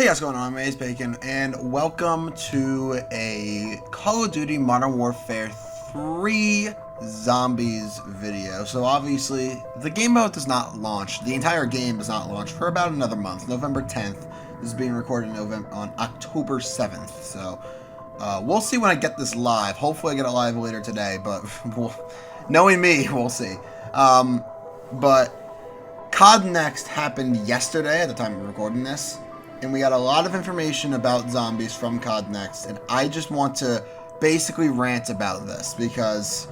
Hey guys, what's going on? My name is Bacon, and welcome to a Call of Duty Modern Warfare 3 Zombies video. So obviously, the game mode does not launch. The entire game does not launch for about another month. November 10th. This is being recorded on October 7th. So we'll see when I get this live. Hopefully I get it live later today, but knowing me, we'll see. But COD Next happened yesterday at the time of recording this. And we got a lot of information about zombies from COD Next, and I just want to basically rant about this because,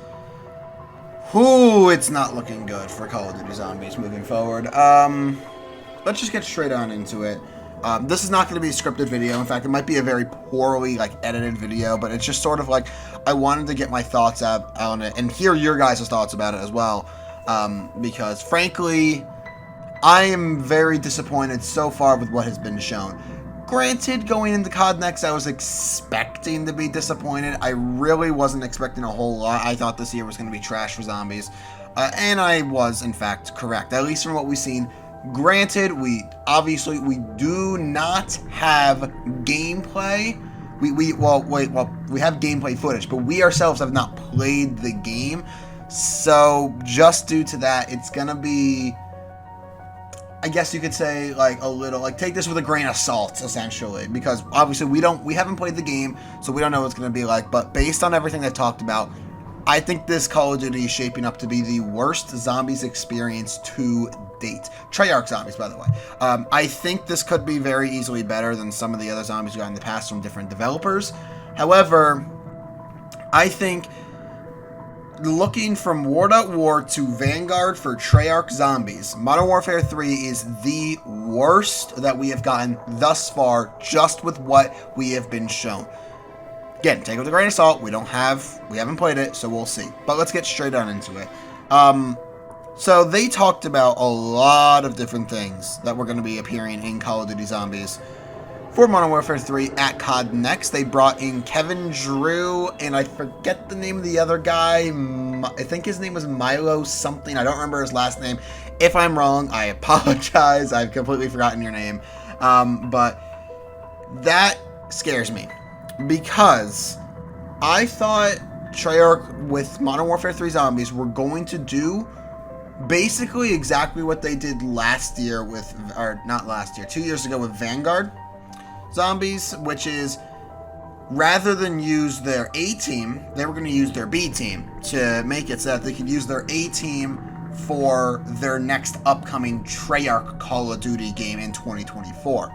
it's not looking good for Call of Duty Zombies moving forward. Let's just get straight on into it. This is not going to be a scripted video. In fact, it might be a very poorly edited video, but it's just sort of like I wanted to get my thoughts out on it and hear your guys' thoughts about it as well, because frankly, I am very disappointed so far with what has been shown. Granted, going into COD Next, I was expecting to be disappointed. I really wasn't expecting a whole lot. I thought this year was going to be trash for zombies. And I was, in fact, correct. At least from what we've seen. Granted, we do not have gameplay. We have gameplay footage, but we ourselves have not played the game. So, just due to that, it's going to be, I guess you could say, a little, take this with a grain of salt, essentially, because obviously we haven't played the game, so we don't know what it's going to be like, but based on everything I talked about, I think this Call of Duty is shaping up to be the worst zombies experience to date. Treyarch zombies, by the way. I think this could be very easily better than some of the other zombies we got in the past from different developers. However, I think looking from World at War to Vanguard for Treyarch Zombies, Modern Warfare 3 is the worst that we have gotten thus far, just with what we have been shown. Again, take it with a grain of salt. We haven't played it, so we'll see. But let's get straight on into it. So they talked about a lot of different things that were going to be appearing in Call of Duty Zombies for Modern Warfare 3 at COD Next. They brought in Kevin Drew, and I forget the name of the other guy. I think his name was Milo something. I don't remember his last name. If I'm wrong, I apologize. I've completely forgotten your name. But that scares me because I thought Treyarch with Modern Warfare 3 Zombies were going to do basically exactly what they did last year with, or not last year, 2 years ago with Vanguard Zombies, which is rather than use their A team, they were going to use their B team to make it so that they could use their A team for their next upcoming Treyarch Call of Duty game in 2024.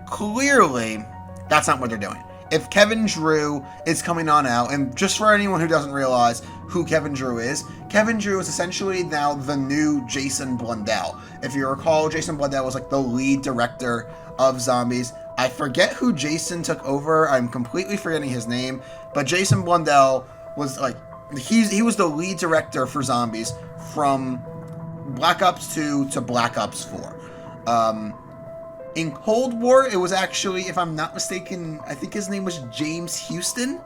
Clearly, that's not what they're doing. If Kevin Drew is coming on out, and just for anyone who doesn't realize who Kevin Drew is essentially now the new Jason Blundell. If you recall, Jason Blundell was the lead director of Zombies. I forget who Jason took over. I'm completely forgetting his name. But Jason Blundell was he was the lead director for Zombies from Black Ops 2 to Black Ops 4. In Cold War, it was actually, if I'm not mistaken, I think his name was James Houston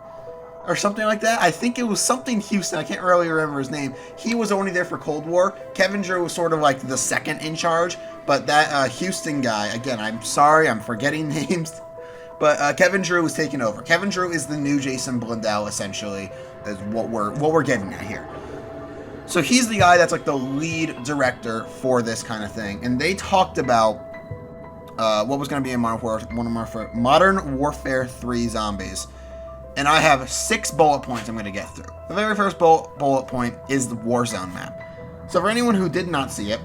or something like that. I think it was something Houston. I can't really remember his name. He was only there for Cold War. Kevin Drew was sort of the second in charge. But that Houston guy, again, I'm sorry, I'm forgetting names. But Kevin Drew was taking over. Kevin Drew is the new Jason Blundell, essentially, is what we're getting at here. So he's the guy that's the lead director for this kind of thing. And they talked about what was going to be in Modern Warfare 3 Zombies. And I have 6 bullet points I'm going to get through. The very first bullet point is the Warzone map. So for anyone who did not see it,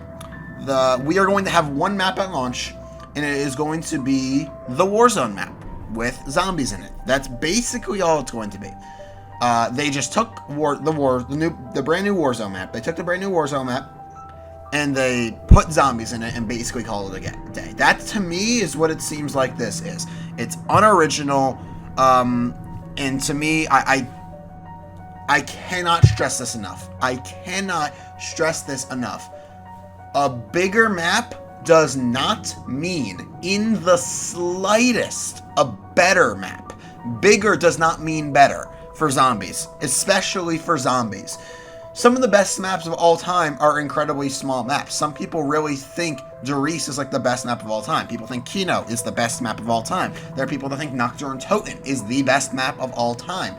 we are going to have one map at launch, and it is going to be the Warzone map with zombies in it. That's basically all it's going to be. They just took the brand new Warzone map. They took the brand new Warzone map, and they put zombies in it and basically call it a day. That, to me, is what it seems like this is. It's unoriginal, and to me, I cannot stress this enough. I cannot stress this enough. A bigger map does not mean, in the slightest, a better map. Bigger does not mean better for zombies, especially for zombies. Some of the best maps of all time are incredibly small maps. Some people really think Doris is like the best map of all time. People think Kino is the best map of all time. There are people that think Nocturne Toten is the best map of all time.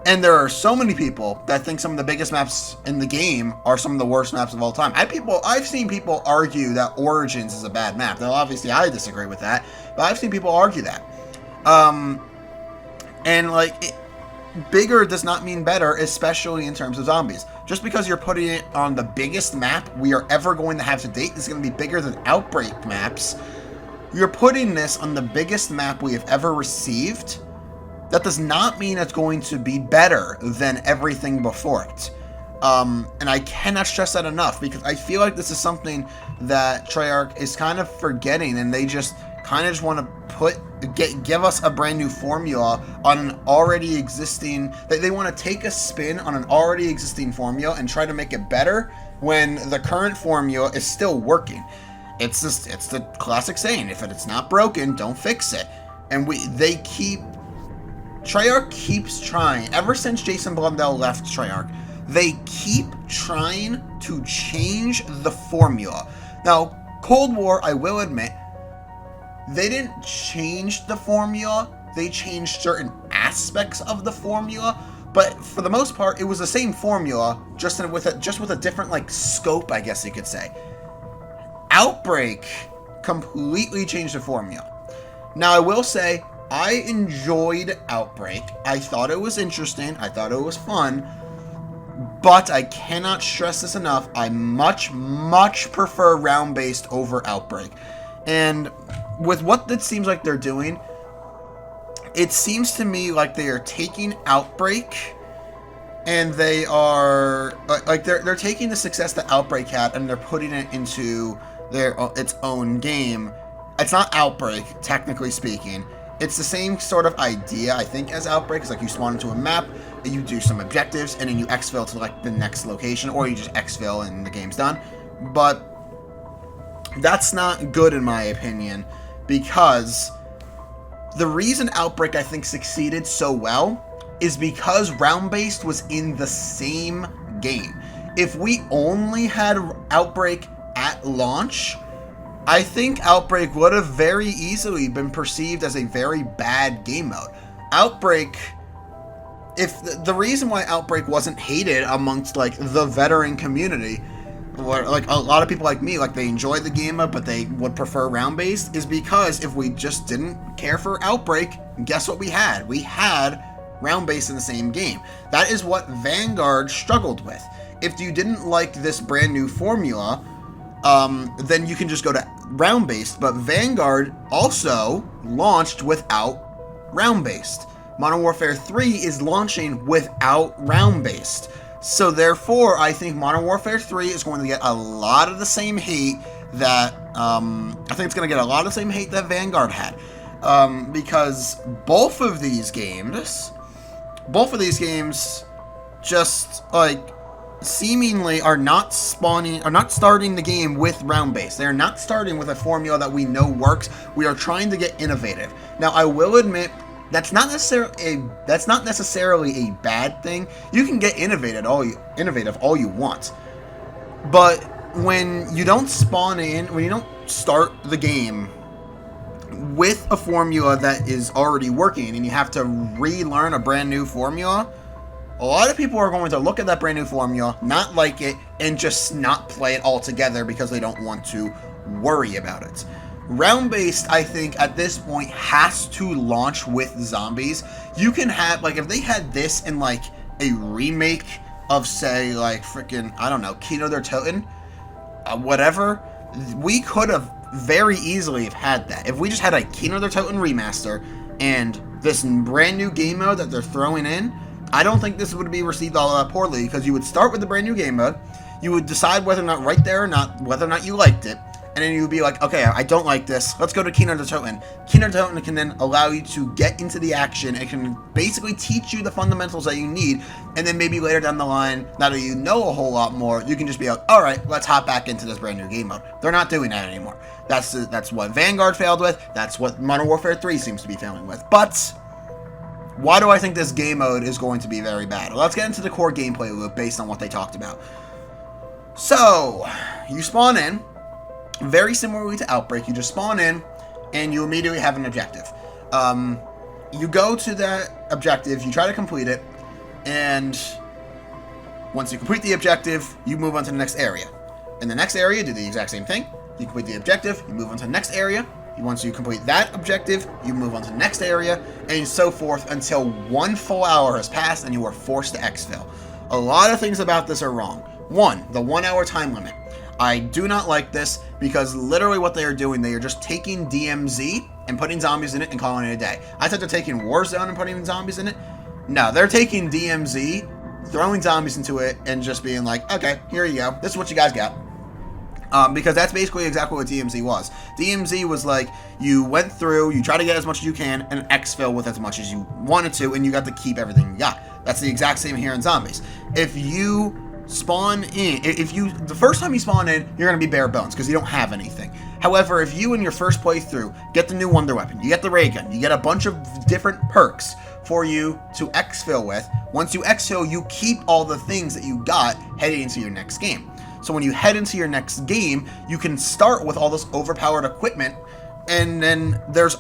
And there are so many people that think some of the biggest maps in the game are some of the worst maps of all time. I've seen people argue that Origins is a bad map. Now, obviously, I disagree with that, but I've seen people argue that. Bigger does not mean better, especially in terms of zombies. Just because you're putting it on the biggest map we are ever going to have to date, this is going to be bigger than Outbreak maps. You're putting this on the biggest map we have ever received. That does not mean it's going to be better than everything before it. And I cannot stress that enough, because I feel like this is something that Treyarch is kind of forgetting, and they just kind of just want to give us a brand new formula on an already existing. They want to take a spin on an already existing formula and try to make it better when the current formula is still working. It's the classic saying: if it's not broken, don't fix it. And Treyarch keeps trying. Ever since Jason Blundell left Treyarch, they keep trying to change the formula. Now, Cold War, I will admit, they didn't change the formula. They changed certain aspects of the formula, but for the most part, it was the same formula, just with a different scope, I guess you could say. Outbreak completely changed the formula. Now, I will say, I enjoyed Outbreak. I thought it was interesting. I thought it was fun. But I cannot stress this enough. I much, much prefer round-based over Outbreak. And with what it seems like they're doing, it seems to me like they are taking Outbreak and they are they're taking the success that Outbreak had and they're putting it into its own game. It's not Outbreak, technically speaking. It's the same sort of idea, I think, as Outbreak. It's like you spawn into a map, you do some objectives, and then you exfil to the next location, or you just exfil and the game's done. But that's not good in my opinion, because the reason Outbreak, I think, succeeded so well is because round-based was in the same game. If we only had Outbreak at launch, I think Outbreak would have very easily been perceived as a very bad game mode. Outbreak, if the reason why Outbreak wasn't hated amongst the veteran community, or a lot of people like me, they enjoyed the game mode but they would prefer round-based, is because if we just didn't care for Outbreak, guess what we had? We had round-based in the same game. That is what Vanguard struggled with. If you didn't like this brand new formula, then you can just go to round-based, but Vanguard also launched without round-based. Modern Warfare 3 is launching without round-based. So therefore, I think Modern Warfare 3 is going to get a lot of the same hate that, I think it's going to get a lot of the same hate that Vanguard had. Because both of these games just, seemingly are not starting the game with round-based. They're not starting with a formula that we know works. We are trying to get innovative. Now, I will admit, that's not necessarily a bad thing. You can get innovative all you want. But when you don't when you don't start the game with a formula that is already working and you have to relearn a brand new formula, a lot of people are going to look at that brand new formula, not like it, and just not play it altogether because they don't want to worry about it. Round-based, I think, at this point, has to launch with zombies. You can have, if they had this in, a remake of, say, freaking, I don't know, Kino der Toten, whatever, we could have very easily have had that. If we just had a Kino der Toten remaster and this brand new game mode that they're throwing in, I don't think this would be received all that poorly, because you would start with the brand new game mode, you would decide whether or not right there or not, whether or not you liked it, and then you would be like, okay, I don't like this, let's go to Kino der Toten. Kino der Toten can then allow you to get into the action, it can basically teach you the fundamentals that you need, and then maybe later down the line, now that you know a whole lot more, you can just be like, alright, let's hop back into this brand new game mode. They're not doing that anymore. That's what Vanguard failed with, that's what Modern Warfare 3 seems to be failing with. But Why do I think this game mode is going to be very bad? Let's get into the core gameplay loop based on what they talked about. So, you spawn in, very similarly to Outbreak. You just spawn in, and you immediately have an objective. You go to that objective, you try to complete it, and once you complete the objective, you move on to the next area. In the next area, do the exact same thing. You complete the objective, you move on to the next area. Once you complete that objective, you move on to the next area, and so forth until 1 full hour has passed and you are forced to exfil. A lot of things about this are wrong. 1, the 1 hour time limit. I do not like this because literally what they are doing, they are just taking DMZ and putting zombies in it and calling it a day. I thought they're taking Warzone and putting zombies in it. No, they're taking DMZ, throwing zombies into it, and just being like, okay, here you go. This is what you guys got. Because that's basically exactly what DMZ was. DMZ was like, you went through, you try to get as much as you can, and exfil with as much as you wanted to, and you got to keep everything you got. That's the exact same here in Zombies. If you spawn in, the first time you spawn in, you're going to be bare bones, because you don't have anything. However, if you in your first playthrough get the new wonder weapon, you get the ray gun, you get a bunch of different perks for you to exfil with, once you exfil, you keep all the things that you got heading into your next game. So when you head into your next game, you can start with all this overpowered equipment, and then there's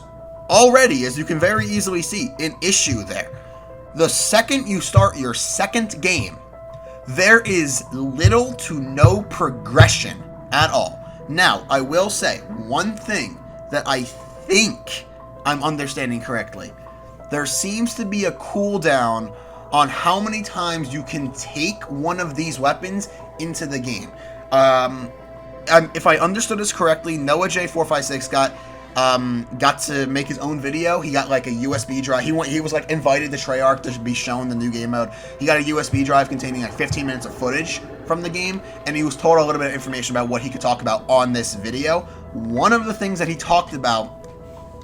already, as you can very easily see, an issue there. The second you start your second game, there is little to no progression at all. Now, I will say one thing that I think I'm understanding correctly. There seems to be a cooldown on how many times you can take one of these weapons into the game. If I understood this correctly, Noah J456 got to make his own video. He got like a USB drive. He was like invited to Treyarch to be shown the new game mode. He got a USB drive containing like 15 minutes of footage from the game, and he was told a little bit of information about what he could talk about on this video. One of the things that he talked about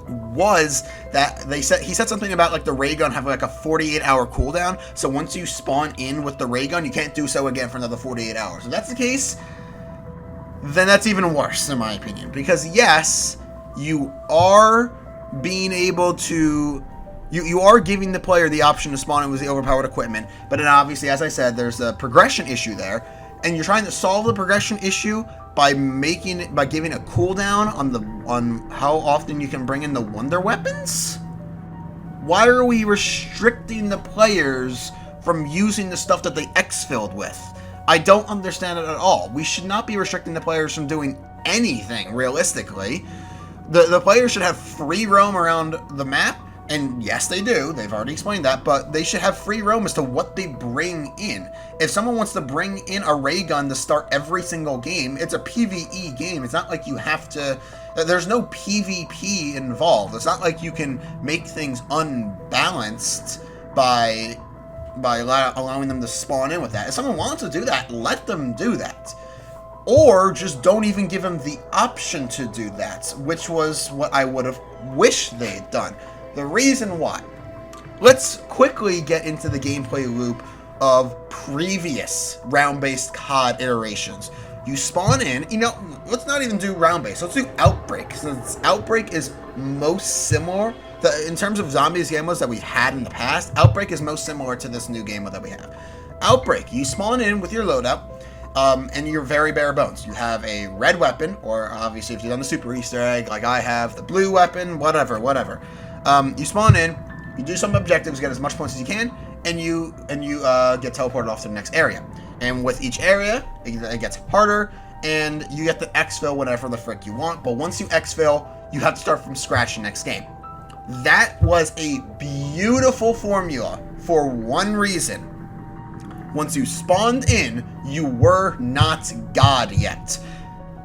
was that he said something about like the ray gun having like a 48-hour cooldown. So once you spawn in with the ray gun, you can't do so again for another 48 hours. If that's the case, then that's even worse in my opinion, because yes, you are being able to you are giving the player the option to spawn in with the overpowered equipment, but then obviously, as I said, there's a progression issue there, and you're trying to solve the progression issue by giving a cooldown on how often you can bring in the wonder weapons. Why are we restricting the players from using the stuff that they exfilled with? I don't understand it at all. We should not be restricting the players from doing anything realistically. The players should have free roam around the map, and yes, they do. They've already explained that, but they should have free roam as to what they bring in. If someone wants to bring in a ray gun to start every single game, it's a PvE game. It's not like you have to... There's no PvP involved. It's not like you can make things unbalanced by allowing them to spawn in with that. If someone wants to do that, let them do that. Or just don't even give them the option to do that, which was what I would have wished they had done. The reason why. Let's quickly get into the gameplay loop of previous round-based COD iterations. You spawn in, let's not even do round-based. Let's do Outbreak, since Outbreak is most similar. In terms of zombies game modes that we've had in the past, Outbreak is most similar to this new game mode that we have. Outbreak, you spawn in with your loadout, and you're very bare bones. You have a red weapon, or obviously if you've done the super Easter egg, like I have, the blue weapon, whatever. You spawn in, you do some objectives, get as much points as you can, and you get teleported off to the next area. And with each area, it gets harder, and you get to exfil whatever the frick you want. But once you exfil, you have to start from scratch the next game. That was a beautiful formula for one reason. Once you spawned in, you were not God yet.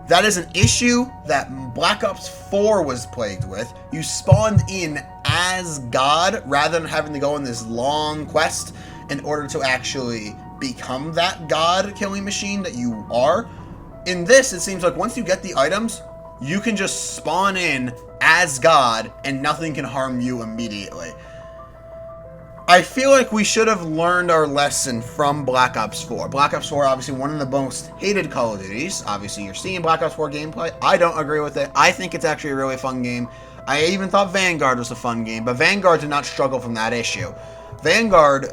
That is an issue that Black Ops 4 was plagued with. You spawned in as God rather than having to go on this long quest in order to actually become that God killing machine that you are. In this, it seems like once you get the items, you can just spawn in as God and nothing can harm you immediately. I feel like we should have learned our lesson from Black Ops 4. Black Ops 4, obviously one of the most hated Call of Duties. Obviously, you're seeing Black Ops 4 gameplay. I don't agree with it. I think it's actually a really fun game. I even thought Vanguard was a fun game, but Vanguard did not struggle from that issue. Vanguard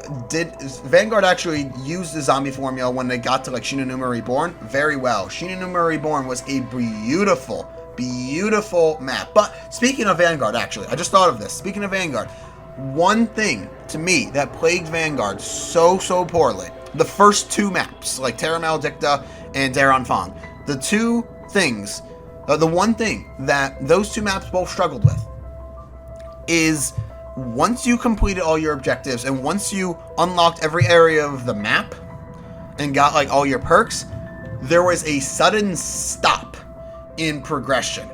actually used the zombie formula when they got to like Shinonuma Reborn very well. Shinonuma Reborn was a beautiful, beautiful map. But speaking of Vanguard, actually, I just thought of this. Speaking of Vanguard, one thing to me that plagued Vanguard so poorly, the first two maps, like Terra Maledicta and Daron Fong, the two things, the one thing that those two maps both struggled with is once you completed all your objectives and once you unlocked every area of the map and got like all your perks, there was a sudden stop in progression.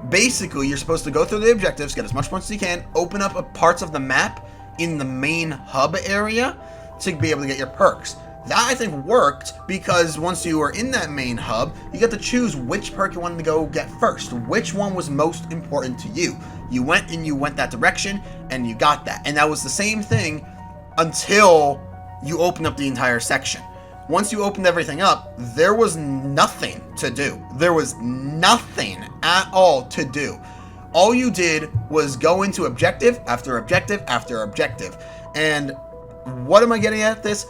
Basically, you're supposed to go through the objectives, get as much points as you can, open up parts of the map in the main hub area to be able to get your perks. That, I think, worked because once you were in that main hub, you got to choose which perk you wanted to go get first. Which one was most important to you. You went that direction, and you got that. And that was the same thing until you opened up the entire section. Once you opened everything up, there was nothing to do. There was nothing at all to do. All you did was go into objective after objective after objective. And what am I getting at this?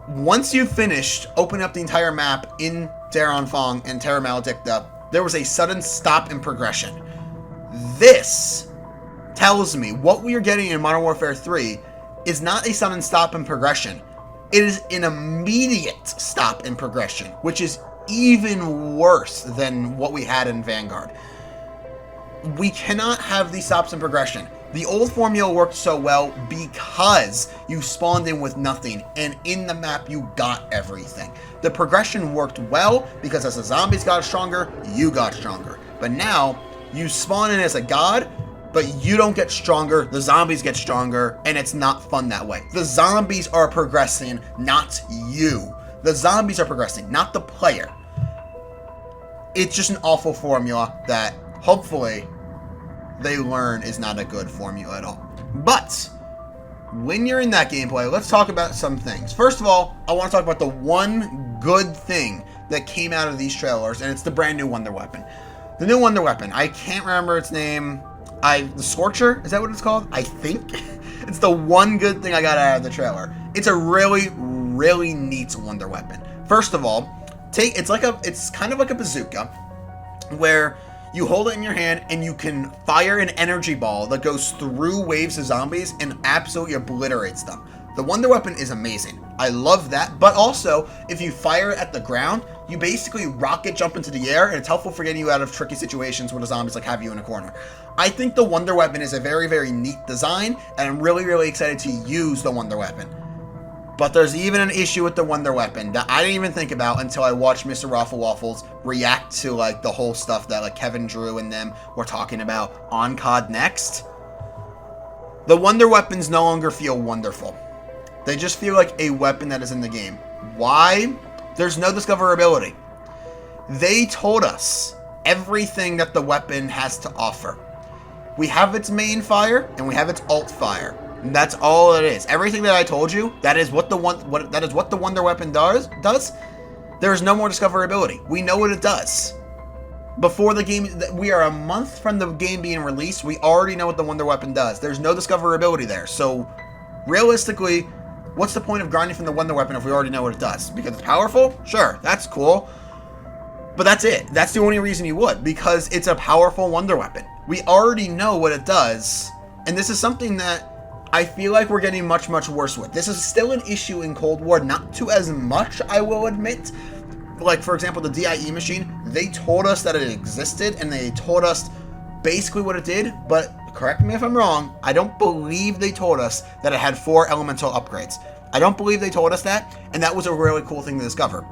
Once you finished opening up the entire map in Daron Fong and Terra Maledicta, there was a sudden stop in progression. This tells me what we are getting in Modern Warfare 3 is not a sudden stop in progression. It is an immediate stop in progression, which is even worse than what we had in Vanguard. We cannot have these stops in progression. The old formula worked so well because you spawned in with nothing, and in the map you got everything. The progression worked well because as the zombies got stronger, you got stronger. But now, you spawn in as a god, but you don't get stronger, the zombies get stronger, and it's not fun that way. The zombies are progressing, not you. The zombies are progressing, not the player. It's just an awful formula that, hopefully, they learn is not a good formula at all. But when you're in that gameplay, let's talk about some things. First of all, I want to talk about the one good thing that came out of these trailers, and it's the brand new Wonder Weapon. The new Wonder Weapon, I can't remember its name. The Scorcher, is that what it's called? I think. It's the one good thing I got out of the trailer. It's a really, really neat Wonder Weapon. First of all, it's kind of like a bazooka, where you hold it in your hand and you can fire an energy ball that goes through waves of zombies and absolutely obliterates them. The Wonder Weapon is amazing. I love that, but also, if you fire it at the ground, you basically rocket jump into the air, and it's helpful for getting you out of tricky situations where the zombies like have you in a corner. I think the Wonder Weapon is a very, very neat design, and I'm really, really excited to use the Wonder Weapon. But there's even an issue with the Wonder Weapon that I didn't even think about until I watched Mr. Raffle Waffles react to like the whole stuff that like Kevin Drew and them were talking about on COD Next. The Wonder Weapons no longer feel wonderful. They just feel like a weapon that is in the game. Why? There's no discoverability. They told us everything that the weapon has to offer. We have its main fire and we have its alt fire. And that's all it is. Everything that I told you, that is what the Wonder Weapon does. There is no more discoverability. We know what it does. Before the game, we are a month from the game being released. We already know what the Wonder Weapon does. There's no discoverability there. So, realistically, what's the point of grinding from the Wonder Weapon if we already know what it does? Because it's powerful? Sure, that's cool. But that's it. That's the only reason you would. Because it's a powerful Wonder Weapon. We already know what it does. And this is something that I feel like we're getting much, much worse with. This is still an issue in Cold War, not to as much, I will admit. Like, for example, the DIE machine, they told us that it existed, and they told us basically what it did, but correct me if I'm wrong, I don't believe they told us that it had 4 elemental upgrades. I don't believe they told us that, and that was a really cool thing to discover.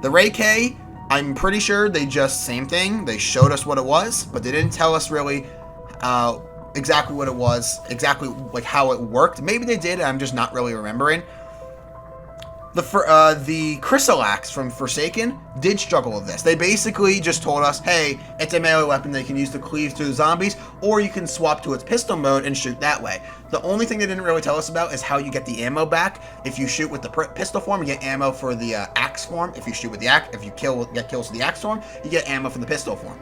The Ray K, I'm pretty sure they just, same thing, they showed us what it was, but they didn't tell us really exactly what it was, exactly like how it worked. Maybe they did, I'm just not really remembering. The Chrysalax from Forsaken did struggle with this. They basically just told us, hey, it's a melee weapon they can use to cleave through zombies, or you can swap to its pistol mode and shoot that way. The only thing they didn't really tell us about is how you get the ammo back. If you shoot with the pistol form, you get ammo for the axe form. If you shoot with the axe, if you get kills with the axe form, you get ammo for the pistol form.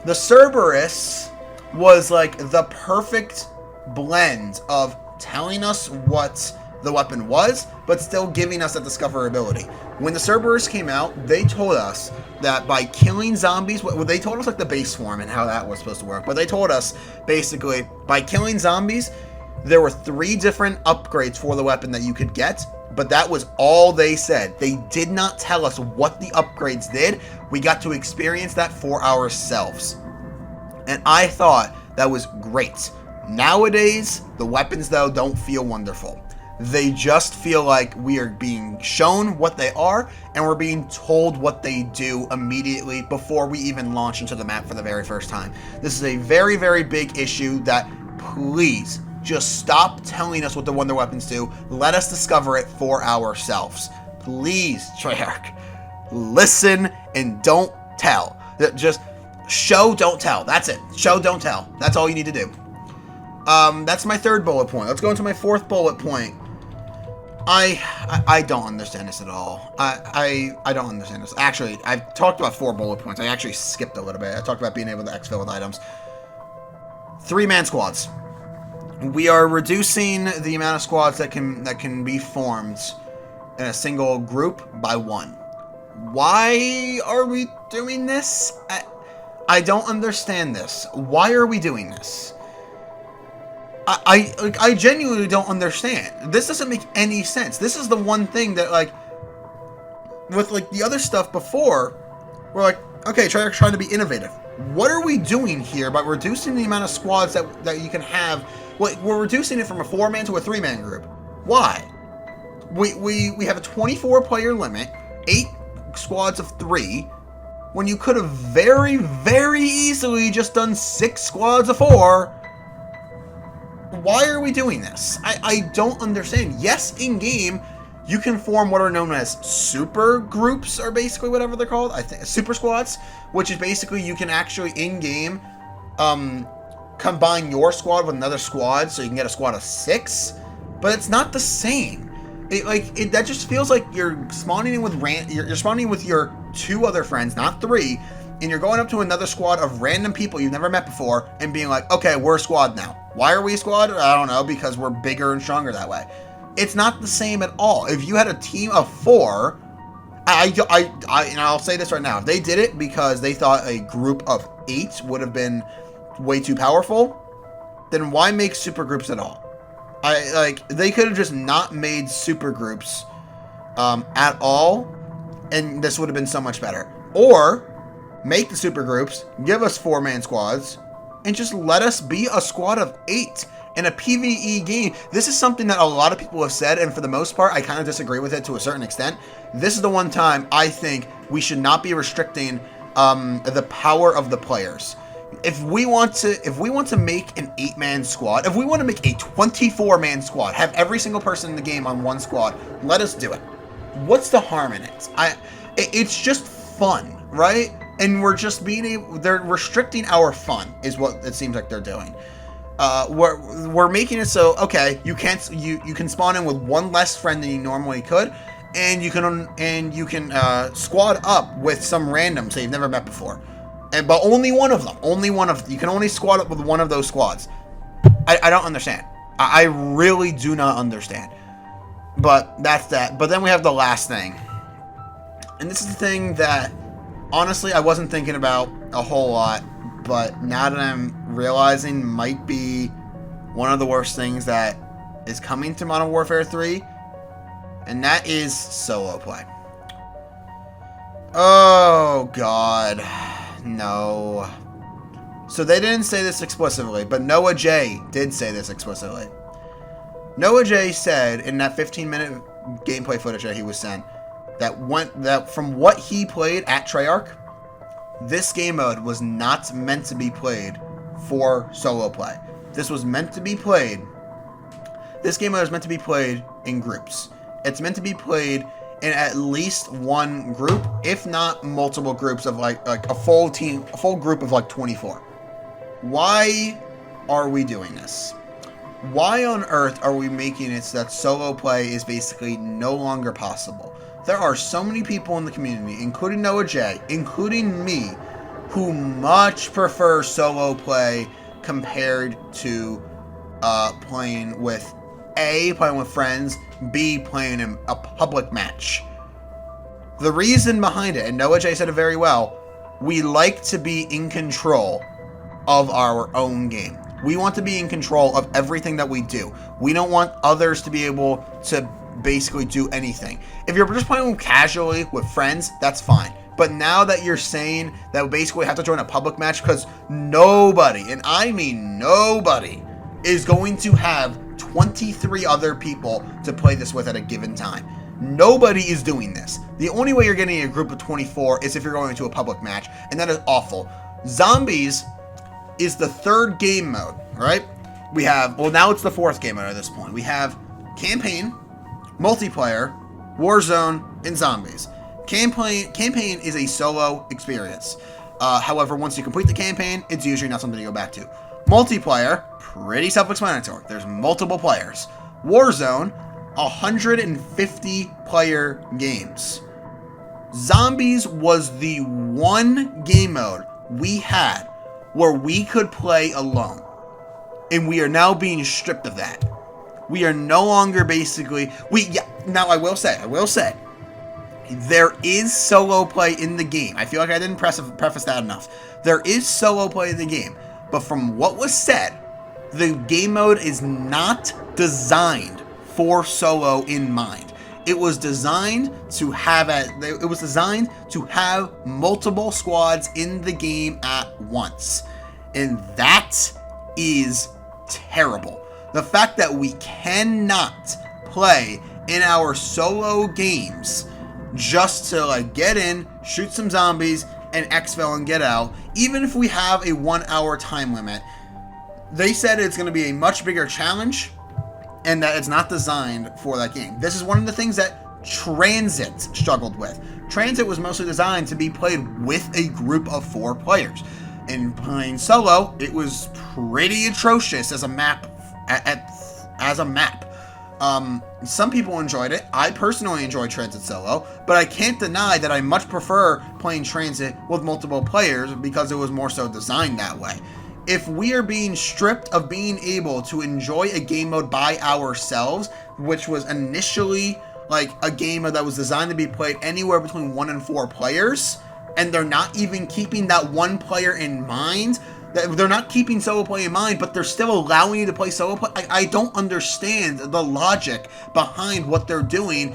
The Cerberus, was like the perfect blend of telling us what the weapon was, but still giving us that discoverability. When the Cerberus came out, they told us that by killing zombies, well, they told us like the base form and how that was supposed to work, but they told us basically by killing zombies, there were 3 different upgrades for the weapon that you could get, but that was all they said. They did not tell us what the upgrades did. We got to experience that for ourselves. And I thought that was great. Nowadays, the weapons, though, don't feel wonderful. They just feel like we are being shown what they are, and we're being told what they do immediately before we even launch into the map for the very first time. This is a very, very big issue that, please, just stop telling us what the wonder weapons do. Let us discover it for ourselves. Please, Treyarch, listen and don't tell. Just show, don't tell. That's it. Show, don't tell. That's all you need to do. That's my 3rd bullet point. Let's go into my 4th bullet point. I don't understand this at all. I don't understand this. Actually, I've talked about 4 bullet points. I actually skipped a little bit. I talked about being able to exfil with items. 3-man squads. We are reducing the amount of squads that can be formed in a single group by 1. Why are we doing this? I don't understand this. Why are we doing this? I genuinely don't understand. This doesn't make any sense. This is the one thing that, like, with, like, the other stuff before, we're like, okay, trying to be innovative. What are we doing here by reducing the amount of squads that you can have? Well, we're reducing it from a 4-man to a 3-man group. Why? We have a 24-player limit, 8 squads of 3, when you could have very, very easily just done 6 squads of 4. Why are we doing this? I don't understand. Yes, in-game, you can form what are known as super groups, or basically whatever they're called. I think super squads, which is basically you can actually in-game combine your squad with another squad, so you can get a squad of 6. But it's not the same. That just feels like you're spawning in with you're spawning with your 2 other friends, not 3. And you're going up to another squad of random people you've never met before and being like, okay, we're a squad now. Why are we a squad? I don't know, because we're bigger and stronger that way. It's not the same at all. If you had a team of 4, and I'll say this right now, if they did it because they thought a group of 8 would have been way too powerful, then why make super groups at all? They could have just not made super groups at all, and this would have been so much better. Or make the super groups, give us 4-man squads, and just let us be a squad of 8 in a PvE game. This is something that a lot of people have said, and for the most part, I kind of disagree with it to a certain extent. This is the one time I think we should not be restricting the power of the players. If we want to make an 8-man squad, if we want to make a 24-man squad, have every single person in the game on one squad, let us do it. What's the harm in it? It's just fun, right? And we're just they're restricting our fun, is what it seems like they're doing. We're making it so, okay, you can spawn in with 1 less friend than you normally could, and you can squad up with some randoms that you've never met before, but only one of them. You can only squad up with one of those squads. I don't understand. I really do not understand. But that's that. But then we have the last thing, and this is the thing that honestly I wasn't thinking about a whole lot, but now that I'm realizing might be one of the worst things that is coming to Modern Warfare 3, and that is solo play. Oh god, no. So they didn't say this explicitly, but Noah J did say this explicitly. Noah J said in that 15-minute gameplay footage that he was sent that from what he played at Treyarch, this game mode was not meant to be played for solo play. This game mode is meant to be played in groups. It's meant to be played in at least one group, if not multiple groups of like a full group of like 24. Why are we doing this? Why on earth are we making it so that solo play is basically no longer possible? There are so many people in the community, including Noah J, including me, who much prefer solo play compared to playing with friends, B, playing in a public match. The reason behind it, and Noah J said it very well, we like to be in control of our own game. We want to be in control of everything that we do. We don't want others to be able to basically do anything. If you're just playing casually with friends, that's fine. But now that you're saying that we basically have to join a public match, because nobody, and I mean nobody, is going to have 23 other people to play this with at a given time. Nobody is doing this. The only way you're getting a group of 24 is if you're going to a public match, and that is awful. Zombies is the third game mode, right? We have, well, now it's the fourth game mode at this point. We have campaign, multiplayer, Warzone, and zombies. Campaign is a solo experience. However, once you complete the campaign, it's usually not something to go back to. Multiplayer, pretty self-explanatory. There's multiple players. Warzone, 150 player games. Zombies was the one game mode we had where we could play alone. And we are now being stripped of that. We are no longer basically... Now, I will say, there is solo play in the game. I feel like I didn't preface that enough. There is solo play in the game. But from what was said, the game mode is not designed for solo in mind. It was designed to have multiple squads in the game at once. And that is terrible. The fact that we cannot play in our solo games just to get in, shoot some zombies, and exfil and get out, even if we have a 1 hour time limit. They said it's going to be a much bigger challenge and that it's not designed for that game. This is one of the things that Transit struggled with. Transit was mostly designed to be played with a group of 4 players. In playing solo, it was pretty atrocious as a map. Some people enjoyed it. I personally enjoyed Transit solo, but I can't deny that I much prefer playing Transit with multiple players because it was more so designed that way. If we are being stripped of being able to enjoy a game mode by ourselves, which was initially a game mode that was designed to be played anywhere between 1 and 4 players, and they're not even keeping that one player in mind, they're not keeping solo play in mind, but they're still allowing you to play solo play. I don't understand the logic behind what they're doing.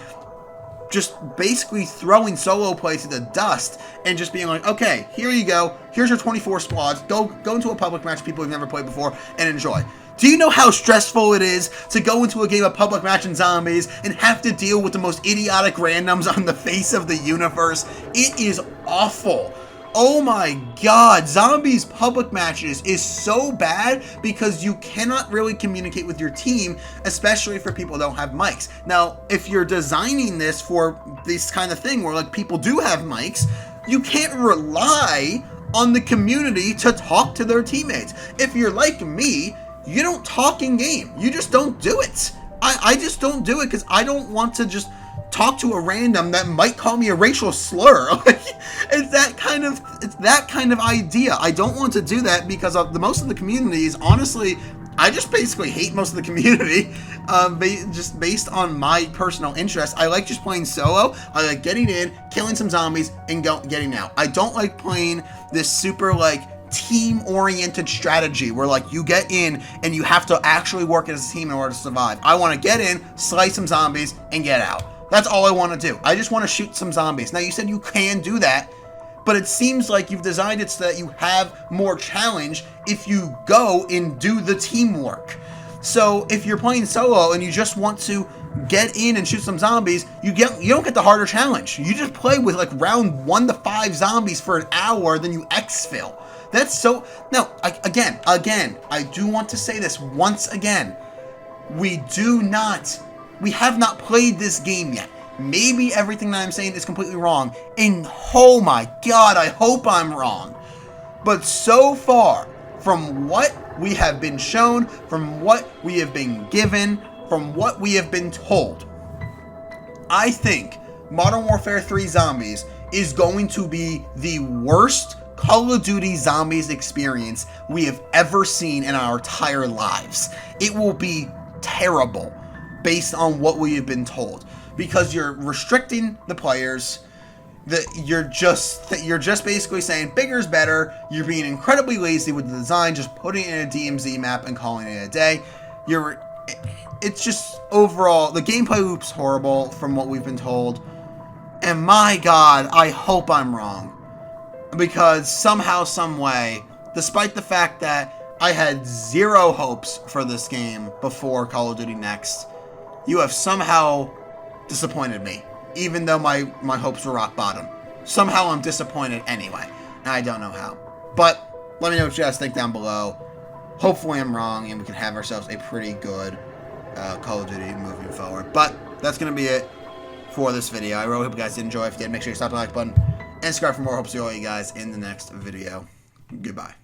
Just basically throwing solo play to the dust and just being like, okay, here you go. Here's your 24 squads. Go into a public match people who've never played before and enjoy. Do you know how stressful it is to go into a game of public match in zombies and have to deal with the most idiotic randoms on the face of the universe? It is awful. Oh my god, zombies public matches is so bad because you cannot really communicate with your team, especially for people who don't have mics. Now, if you're designing this for this kind of thing where people do have mics, you can't rely on the community to talk to their teammates. If you're like me, you don't talk in game. You just don't do it. I just don't do it because I don't want to just talk to a random that might call me a racial slur. It's that kind of idea. I don't want to do that because of most of the community is honestly, I just basically hate most of the community, just based on my personal interest. I like just playing solo. I like getting in, killing some zombies, and getting out. I don't like playing this super team-oriented strategy where you get in and you have to actually work as a team in order to survive. I want to get in, slice some zombies, and get out. That's all I want to do. I just want to shoot some zombies. Now, you said you can do that, but it seems like you've designed it so that you have more challenge if you go and do the teamwork. So if you're playing solo and you just want to get in and shoot some zombies, you don't get the harder challenge. You just play with round 1 to 5 zombies for an hour, then you exfil. That's so... Now, again, I do want to say this once again. We have not played this game yet. Maybe everything that I'm saying is completely wrong. And oh my god, I hope I'm wrong. But so far, from what we have been shown, from what we have been given, from what we have been told, I think Modern Warfare 3 Zombies is going to be the worst Call of Duty Zombies experience we have ever seen in our entire lives. It will be terrible based on what we have been told, because you're restricting the players. You're just basically saying bigger's better. You're being incredibly lazy with the design, just putting it in a DMZ map and calling it a day. It's just overall, the gameplay loop's horrible from what we've been told. And my God, I hope I'm wrong, because somehow, some way, despite the fact that I had zero hopes for this game before Call of Duty Next, you have somehow disappointed me, even though my hopes were rock bottom. Somehow I'm disappointed anyway, and I don't know how. But let me know what you guys think down below. Hopefully I'm wrong, and we can have ourselves a pretty good Call of Duty moving forward. But that's going to be it for this video. I really hope you guys did enjoy. If you did, make sure you slap the like button and subscribe for more. Hope to see all you guys in the next video. Goodbye.